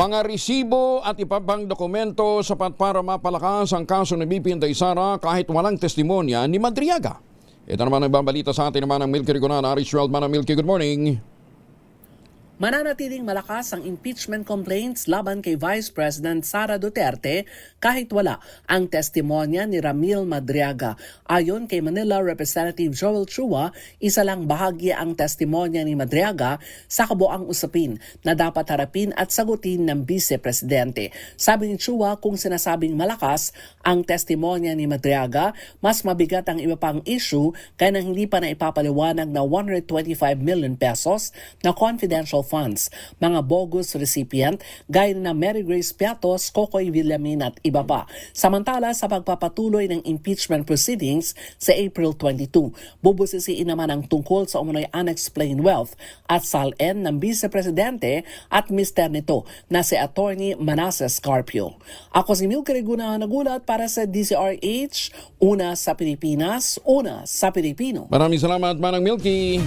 Mga resibo at iba pang dokumento sapat para mapalakas ang kaso ni BP Inday Sara kahit walang testimonya ni Madriaga. Ito naman ang babalita sa atin naman ng Milky Rigonan, Aris World. Manang Milky, good morning. Mananatiling malakas ang impeachment complaints laban kay Vice President Sara Duterte kahit wala ang testimonya ni Ramil Madriaga. Ayon kay Manila Representative Joel Chua, isa lang bahagi ang testimonya ni Madriaga sa kabuang usapin na dapat harapin at sagutin ng Vice Presidente. Sabi ni Chua, kung sinasabing malakas ang testimonya ni Madriaga, mas mabigat ang iba pang issue kaya nang hindi pa na ipapaliwanag na 125 million pesos na confidential funds, mga bogus recipient gaya na Mary Grace Piatos, Cocoy Villamin at iba pa. Samantala, sa pagpapatuloy ng impeachment proceedings sa April 22, bubusisiin naman ang tungkol sa umunoy unexplained wealth at SALN ng Vice Presidente at mister nito na si Attorney Manasseh Carpio. Ako si Milky Riguna, nagulat para sa DZRH, una sa Pilipinas, una sa Pilipino. Maraming salamat, Manang Milky.